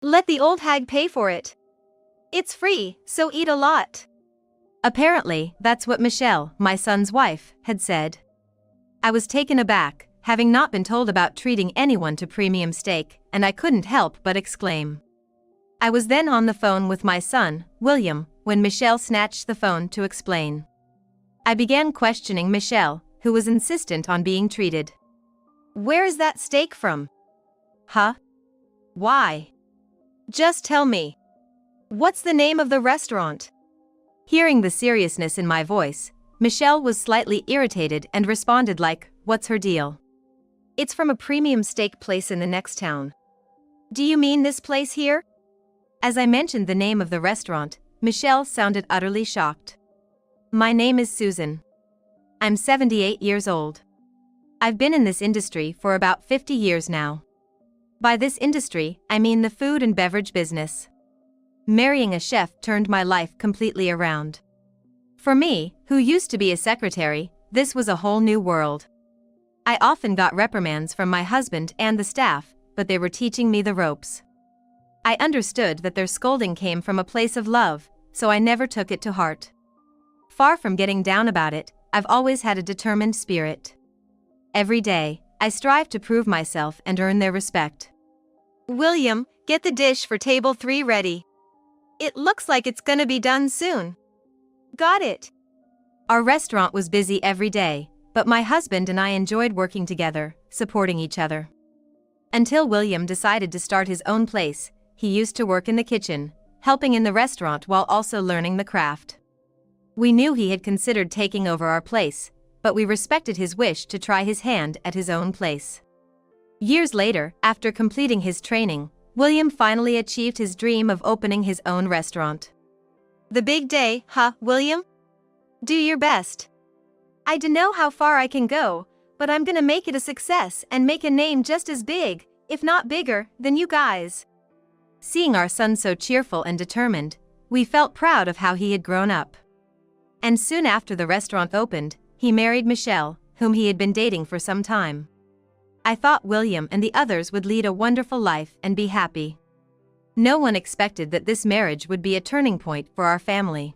Let the old hag pay for it. It's free, so eat a lot. Apparently, that's what Michelle, my son's wife, had said. I was taken aback, having not been told about treating anyone to premium steak, and I couldn't help but exclaim. I was then on the phone with my son, William, when Michelle snatched the phone to explain. I began questioning Michelle, who was insistent on being treated. Where is that steak from? Huh? Why? Just tell me. What's the name of the restaurant? Hearing the seriousness in my voice, Michelle was slightly irritated and responded like, "What's her deal?" It's from a premium steak place in the next town. Do you mean this place here? As I mentioned the name of the restaurant, Michelle sounded utterly shocked. My name is Susan. I'm 78 years old. I've been in this industry for about 50 years now. By this industry, I mean the food and beverage business. Marrying a chef turned my life completely around. For me, who used to be a secretary, this was a whole new world. I often got reprimands from my husband and the staff, but they were teaching me the ropes. I understood that their scolding came from a place of love, so I never took it to heart. Far from getting down about it, I've always had a determined spirit. Every day, I strive to prove myself and earn their respect. William, get the dish for table 3 ready. It looks like it's gonna be done soon. Got it. Our restaurant was busy every day, but my husband and I enjoyed working together, supporting each other. Until William decided to start his own place, he used to work in the kitchen, helping in the restaurant while also learning the craft. We knew he had considered taking over our place, but we respected his wish to try his hand at his own place. Years later, after completing his training, William finally achieved his dream of opening his own restaurant. The big day, huh, William? Do your best. I dunno how far I can go, but I'm gonna make it a success and make a name just as big, if not bigger, than you guys. Seeing our son so cheerful and determined, we felt proud of how he had grown up. And soon after the restaurant opened, he married Michelle, whom he had been dating for some time. I thought William and the others would lead a wonderful life and be happy. No one expected that this marriage would be a turning point for our family.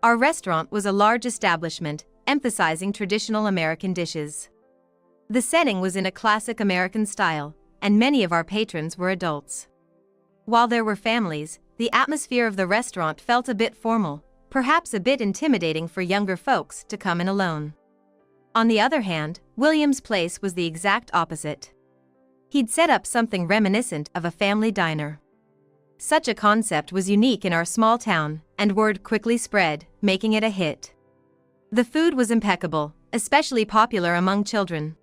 Our restaurant was a large establishment, emphasizing traditional American dishes. The setting was in a classic American style, and many of our patrons were adults. While there were families, the atmosphere of the restaurant felt a bit formal, perhaps a bit intimidating for younger folks to come in alone. On the other hand, William's place was the exact opposite. He'd set up something reminiscent of a family diner. Such a concept was unique in our small town, and word quickly spread, making it a hit. The food was impeccable, especially popular among children.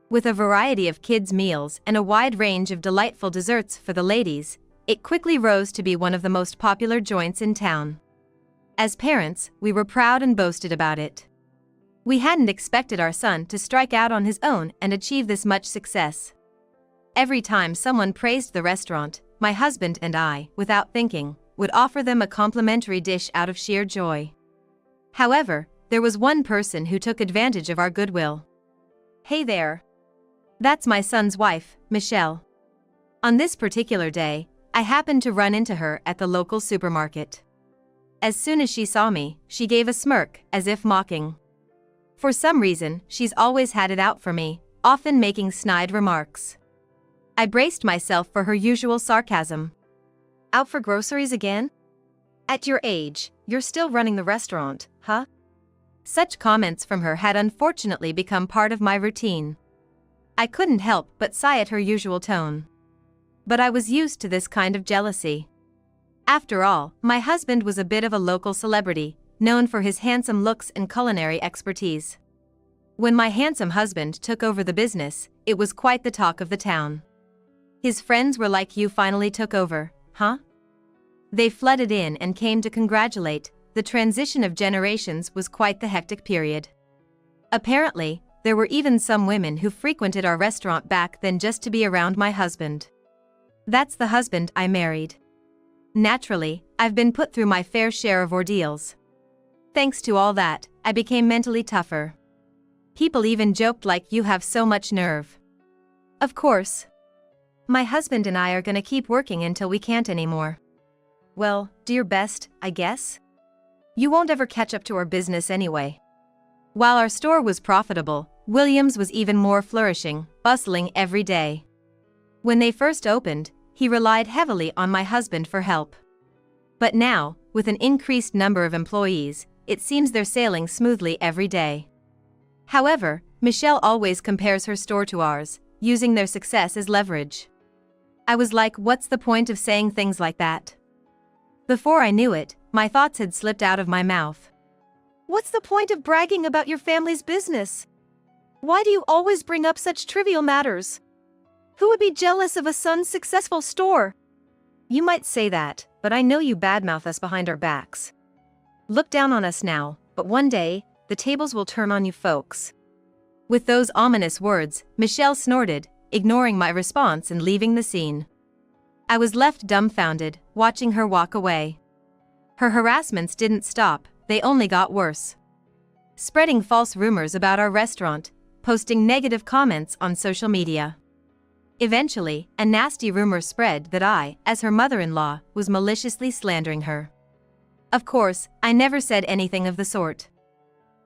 With a variety of kids' meals and a wide range of delightful desserts for the ladies, it quickly rose to be one of the most popular joints in town. As parents, we were proud and boasted about it. We hadn't expected our son to strike out on his own and achieve this much success. Every time someone praised the restaurant, my husband and I, without thinking, would offer them a complimentary dish out of sheer joy. However, there was one person who took advantage of our goodwill. Hey there. That's my son's wife, Michelle. On this particular day, I happened to run into her at the local supermarket. As soon as she saw me, she gave a smirk, as if mocking. For some reason, she's always had it out for me, often making snide remarks. I braced myself for her usual sarcasm. Out for groceries again? At your age, you're still running the restaurant, huh? Such comments from her had unfortunately become part of my routine. I couldn't help but sigh at her usual tone. But I was used to this kind of jealousy. After all, my husband was a bit of a local celebrity, known for his handsome looks and culinary expertise. When my handsome husband took over the business, it was quite the talk of the town. His friends were like, "You finally took over, huh?" They flooded in and came to congratulate. The transition of generations was quite the hectic period. Apparently, there were even some women who frequented our restaurant back then just to be around my husband. That's the husband I married. Naturally, I've been put through my fair share of ordeals. Thanks to all that, I became mentally tougher. People even joked like, "You have so much nerve." Of course. My husband and I are gonna keep working until we can't anymore. Well, do your best, I guess? You won't ever catch up to our business anyway. While our store was profitable, Williams was even more flourishing, bustling every day. When they first opened, he relied heavily on my husband for help. But now, with an increased number of employees, it seems they're sailing smoothly every day. However, Michelle always compares her store to ours, using their success as leverage. I was like, what's the point of saying things like that? Before I knew it, my thoughts had slipped out of my mouth. What's the point of bragging about your family's business? Why do you always bring up such trivial matters? Who would be jealous of a son's successful store? You might say that, but I know you badmouth us behind our backs. Look down on us now, but one day, the tables will turn on you folks. With those ominous words, Michelle snorted, ignoring my response and leaving the scene. I was left dumbfounded, watching her walk away. Her harassments didn't stop, they only got worse. Spreading false rumors about our restaurant, posting negative comments on social media. Eventually, a nasty rumor spread that I, as her mother-in-law, was maliciously slandering her. Of course, I never said anything of the sort.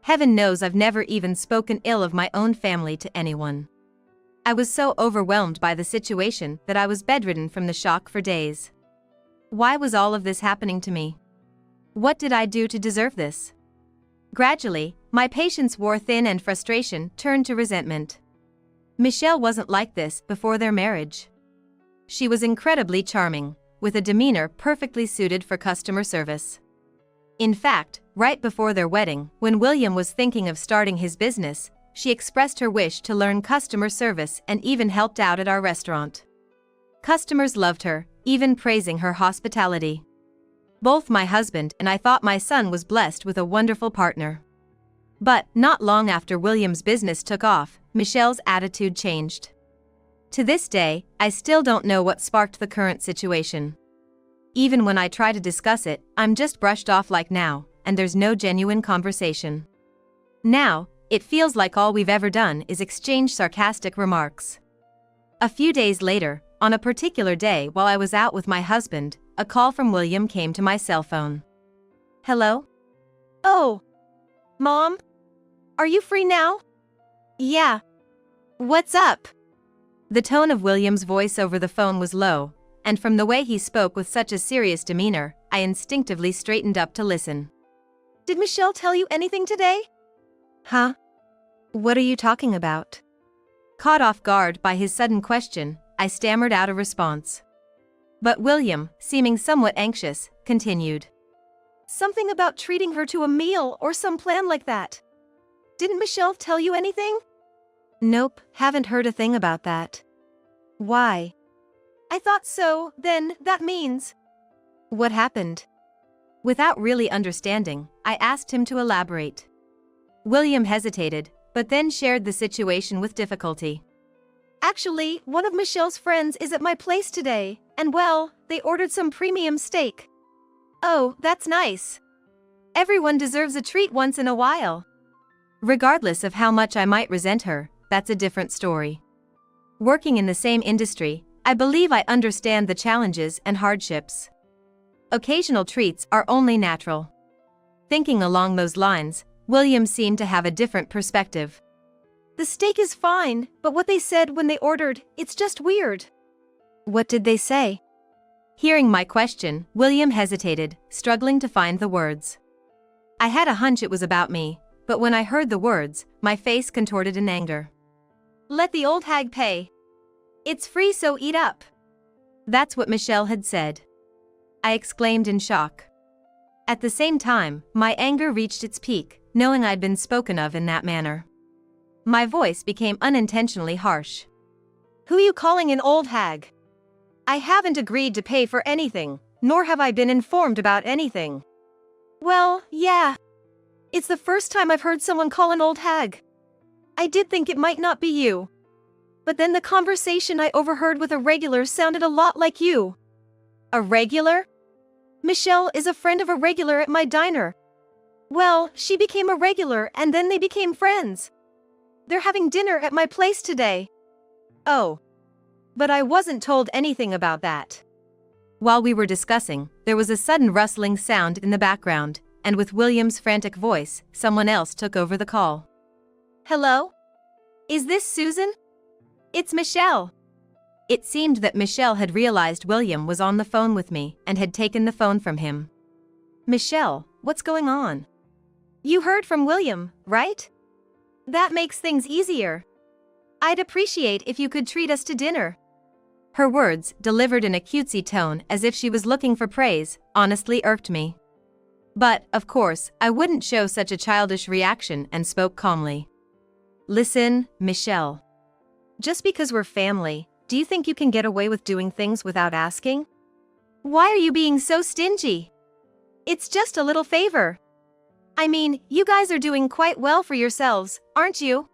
Heaven knows I've never even spoken ill of my own family to anyone. I was so overwhelmed by the situation that I was bedridden from the shock for days. Why was all of this happening to me? What did I do to deserve this? Gradually, my patience wore thin and frustration turned to resentment. Michelle wasn't like this before their marriage. She was incredibly charming, with a demeanor perfectly suited for customer service. In fact, right before their wedding, when William was thinking of starting his business, she expressed her wish to learn customer service and even helped out at our restaurant. Customers loved her, even praising her hospitality. Both my husband and I thought my son was blessed with a wonderful partner. But, not long after William's business took off, Michelle's attitude changed. To this day, I still don't know what sparked the current situation. Even when I try to discuss it, I'm just brushed off like now, and there's no genuine conversation. Now, it feels like all we've ever done is exchange sarcastic remarks. A few days later, on a particular day while I was out with my husband, a call from William came to my cell phone. Hello? Oh. Mom? Are you free now? Yeah. What's up? The tone of William's voice over the phone was low, and from the way he spoke with such a serious demeanor, I instinctively straightened up to listen. Did Michelle tell you anything today? Huh? What are you talking about? Caught off guard by his sudden question, I stammered out a response. But William, seeming somewhat anxious, continued. Something about treating her to a meal or some plan like that. Didn't Michelle tell you anything? Nope, haven't heard a thing about that. Why? I thought so, then that means. What happened? Without really understanding, I asked him to elaborate. William hesitated, but then shared the situation with difficulty. Actually, one of Michelle's friends is at my place today, and well, they ordered some premium steak. Oh, that's nice. Everyone deserves a treat once in a while. Regardless of how much I might resent her, that's a different story. Working in the same industry, I believe I understand the challenges and hardships. Occasional treats are only natural. Thinking along those lines, William seemed to have a different perspective. The steak is fine, but what they said when they ordered, it's just weird. What did they say? Hearing my question, William hesitated, struggling to find the words. I had a hunch it was about me, but when I heard the words, my face contorted in anger. Let the old hag pay. It's free, so eat up. That's what Michelle had said. I exclaimed in shock. At the same time, my anger reached its peak, knowing I'd been spoken of in that manner. My voice became unintentionally harsh. Who you calling an old hag? I haven't agreed to pay for anything, nor have I been informed about anything. Well, yeah. It's the first time I've heard someone call an old hag. I did think it might not be you. But then the conversation I overheard with a regular sounded a lot like you. A regular? Michelle is a friend of a regular at my diner. Well, she became a regular and then they became friends. They're having dinner at my place today. Oh. But I wasn't told anything about that. While we were discussing, there was a sudden rustling sound in the background, and with William's frantic voice, someone else took over the call. Hello? Is this Susan? It's Michelle. It seemed that Michelle had realized William was on the phone with me and had taken the phone from him. Michelle, what's going on? You heard from William, right? That makes things easier. I'd appreciate if you could treat us to dinner. Her words, delivered in a cutesy tone as if she was looking for praise, honestly irked me. But, of course, I wouldn't show such a childish reaction and spoke calmly. Listen, Michelle. Just because we're family, do you think you can get away with doing things without asking? Why are you being so stingy? It's just a little favor. I mean, you guys are doing quite well for yourselves, aren't you?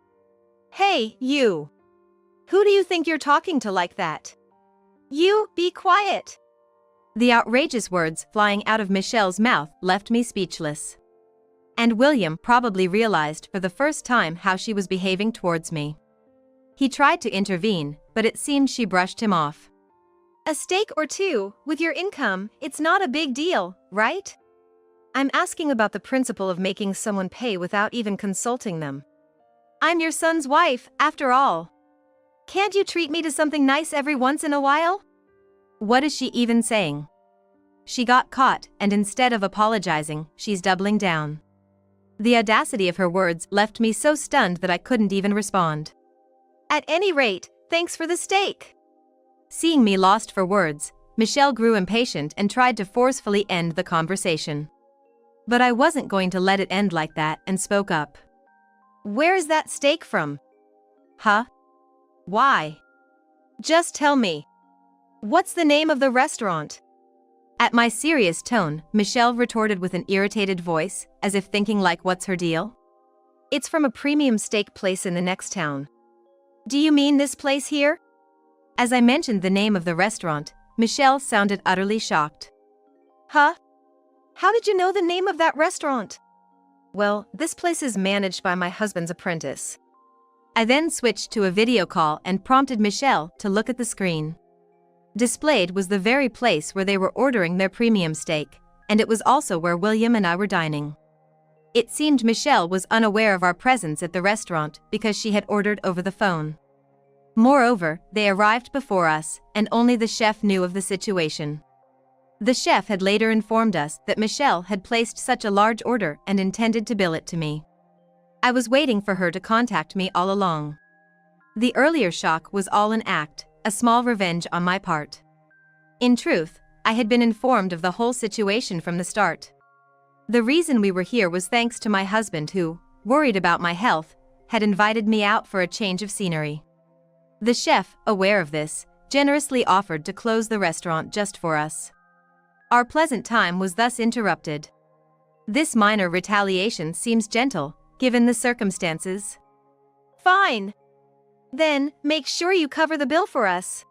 Hey, you. Who do you think you're talking to like that? You, be quiet. The outrageous words flying out of Michelle's mouth left me speechless. And William probably realized for the first time how she was behaving towards me. He tried to intervene, but it seemed she brushed him off. A steak or two, with your income, it's not a big deal, right? I'm asking about the principle of making someone pay without even consulting them. I'm your son's wife, after all. Can't you treat me to something nice every once in a while? What is she even saying? She got caught, and instead of apologizing, she's doubling down. The audacity of her words left me so stunned that I couldn't even respond. At any rate, thanks for the steak. Seeing me lost for words, Michelle grew impatient and tried to forcefully end the conversation. But I wasn't going to let it end like that and spoke up. Where is that steak from? Huh? Why? Just tell me. What's the name of the restaurant? At my serious tone, Michelle retorted with an irritated voice, as if thinking like, what's her deal? It's from a premium steak place in the next town. Do you mean this place here? As I mentioned the name of the restaurant, Michelle sounded utterly shocked. Huh? How did you know the name of that restaurant? Well, this place is managed by my husband's apprentice. I then switched to a video call and prompted Michelle to look at the screen. Displayed was the very place where they were ordering their premium steak, and it was also where William and I were dining. It seemed Michelle was unaware of our presence at the restaurant because she had ordered over the phone. Moreover, they arrived before us, and only the chef knew of the situation. The chef had later informed us that Michelle had placed such a large order and intended to bill it to me. I was waiting for her to contact me all along. The earlier shock was all an act, a small revenge on my part. In truth, I had been informed of the whole situation from the start. The reason we were here was thanks to my husband who, worried about my health, had invited me out for a change of scenery. The chef, aware of this, generously offered to close the restaurant just for us. Our pleasant time was thus interrupted. This minor retaliation seems gentle, given the circumstances. Fine. Then, make sure you cover the bill for us.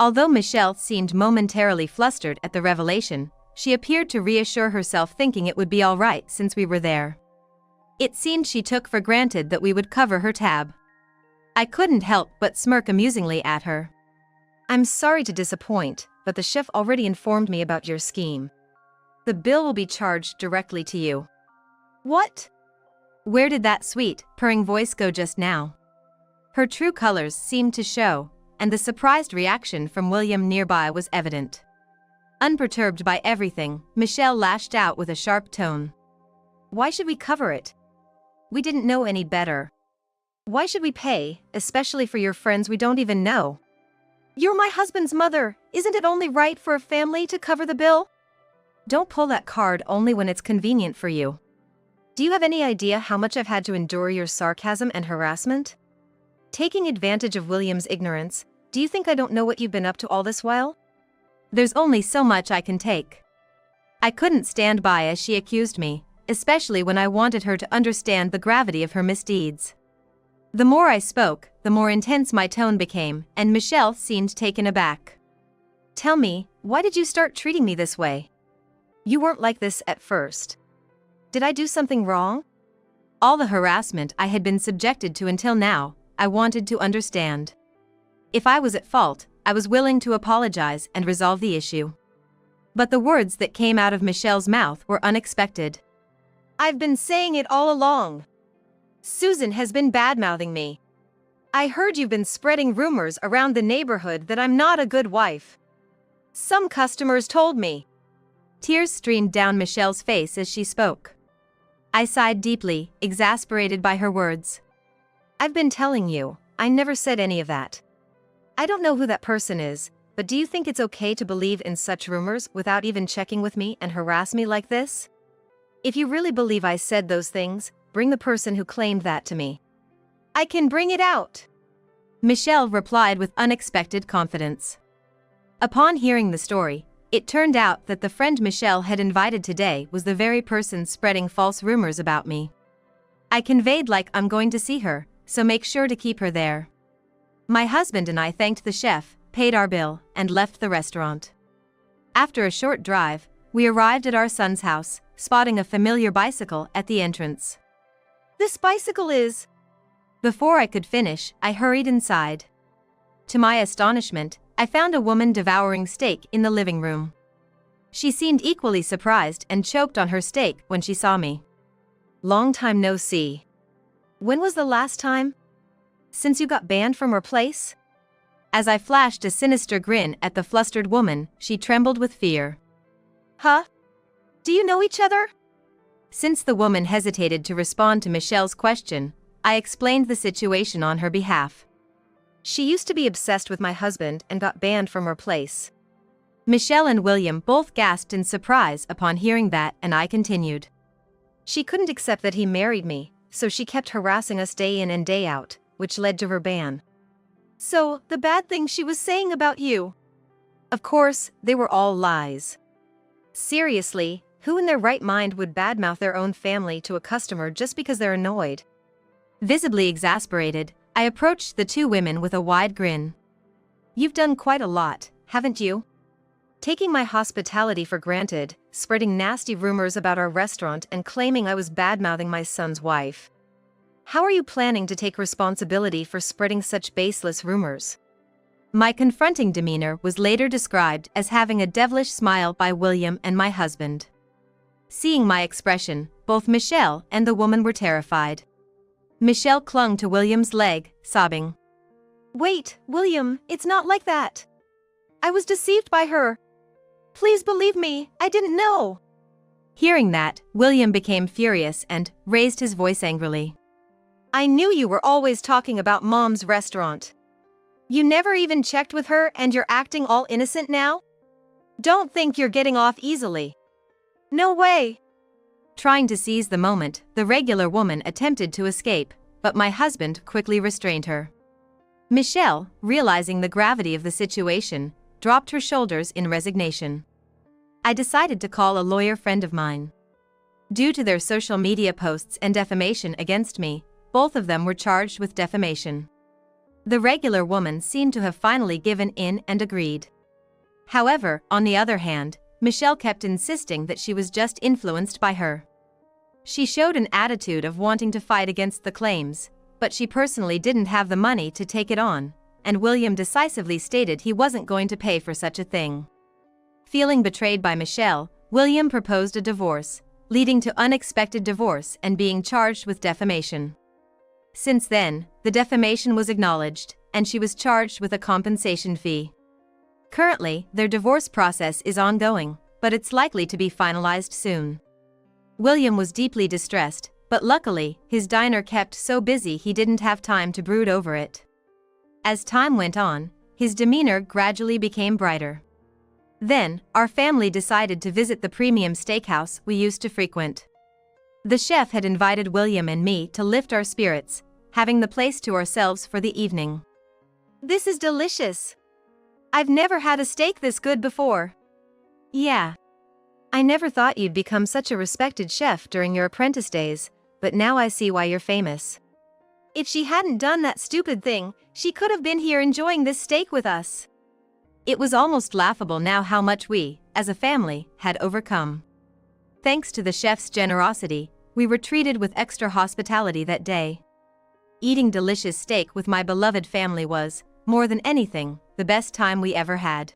Although Michelle seemed momentarily flustered at the revelation, she appeared to reassure herself, thinking it would be all right since we were there. It seemed she took for granted that we would cover her tab. I couldn't help but smirk amusingly at her. I'm sorry to disappoint, but the chef already informed me about your scheme. The bill will be charged directly to you. What? Where did that sweet, purring voice go just now? Her true colors seemed to show, and the surprised reaction from William nearby was evident. Unperturbed by everything, Michelle lashed out with a sharp tone. Why should we cover it? We didn't know any better. Why should we pay, especially for your friends we don't even know? You're my husband's mother, isn't it only right for a family to cover the bill? Don't pull that card only when it's convenient for you. Do you have any idea how much I've had to endure your sarcasm and harassment? Taking advantage of William's ignorance, do you think I don't know what you've been up to all this while? There's only so much I can take. I couldn't stand by as she accused me, especially when I wanted her to understand the gravity of her misdeeds. The more I spoke, the more intense my tone became, and Michelle seemed taken aback. Tell me, why did you start treating me this way? You weren't like this at first. Did I do something wrong? All the harassment I had been subjected to until now, I wanted to understand. If I was at fault, I was willing to apologize and resolve the issue. But the words that came out of Michelle's mouth were unexpected. I've been saying it all along. Susan has been badmouthing me. I heard you've been spreading rumors around the neighborhood that I'm not a good wife. Some customers told me. Tears streamed down Michelle's face as she spoke. I sighed deeply, exasperated by her words. I've been telling you, I never said any of that. I don't know who that person is, but do you think it's okay to believe in such rumors without even checking with me and harass me like this? If you really believe I said those things, bring the person who claimed that to me. I can bring it out. Michelle replied with unexpected confidence. Upon hearing the story, it turned out that the friend Michelle had invited today was the very person spreading false rumors about me. I conveyed like I'm going to see her, so make sure to keep her there. My husband and I thanked the chef, paid our bill, and left the restaurant. After a short drive, we arrived at our son's house, spotting a familiar bicycle at the entrance. This bicycle is... Before I could finish, I hurried inside. To my astonishment, I found a woman devouring steak in the living room. She seemed equally surprised and choked on her steak when she saw me. Long time no see. When was the last time? Since you got banned from her place? As I flashed a sinister grin at the flustered woman, she trembled with fear. Huh? Do you know each other? Since the woman hesitated to respond to Michelle's question, I explained the situation on her behalf. She used to be obsessed with my husband and got banned from her place. Michelle and William both gasped in surprise upon hearing that, and I continued. She couldn't accept that he married me, so she kept harassing us day in and day out, which led to her ban. So, the bad things she was saying about you. Of course, they were all lies. Seriously, who in their right mind would badmouth their own family to a customer just because they're annoyed? Visibly exasperated, I approached the two women with a wide grin. You've done quite a lot, haven't you? Taking my hospitality for granted, spreading nasty rumors about our restaurant and claiming I was badmouthing my son's wife. How are you planning to take responsibility for spreading such baseless rumors? My confronting demeanor was later described as having a devilish smile by William and my husband. Seeing my expression, both Michelle and the woman were terrified. Michelle clung to William's leg, sobbing. Wait, William, it's not like that. I was deceived by her. Please believe me, I didn't know. Hearing that, William became furious and raised his voice angrily. I knew you were always talking about Mom's restaurant. You never even checked with her and you're acting all innocent now? Don't think you're getting off easily. No way. Trying to seize the moment, the regular woman attempted to escape, but my husband quickly restrained her. Michelle, realizing the gravity of the situation, dropped her shoulders in resignation. I decided to call a lawyer friend of mine. Due to their social media posts and defamation against me, both of them were charged with defamation. The regular woman seemed to have finally given in and agreed. However, on the other hand, Michelle kept insisting that she was just influenced by her. She showed an attitude of wanting to fight against the claims, but she personally didn't have the money to take it on, and William decisively stated he wasn't going to pay for such a thing. Feeling betrayed by Michelle, William proposed a divorce, leading to unexpected divorce and being charged with defamation. Since then, the defamation was acknowledged, and she was charged with a compensation fee. Currently, their divorce process is ongoing, but it's likely to be finalized soon. William was deeply distressed, but luckily, his diner kept so busy he didn't have time to brood over it. As time went on, his demeanor gradually became brighter. Then, our family decided to visit the premium steakhouse we used to frequent. The chef had invited William and me to lift our spirits, having the place to ourselves for the evening. This is delicious. I've never had a steak this good before. Yeah. I never thought you'd become such a respected chef during your apprentice days, but now I see why you're famous. If she hadn't done that stupid thing, she could have been here enjoying this steak with us. It was almost laughable now how much we, as a family, had overcome. Thanks to the chef's generosity, we were treated with extra hospitality that day. Eating delicious steak with my beloved family was, more than anything, the best time we ever had.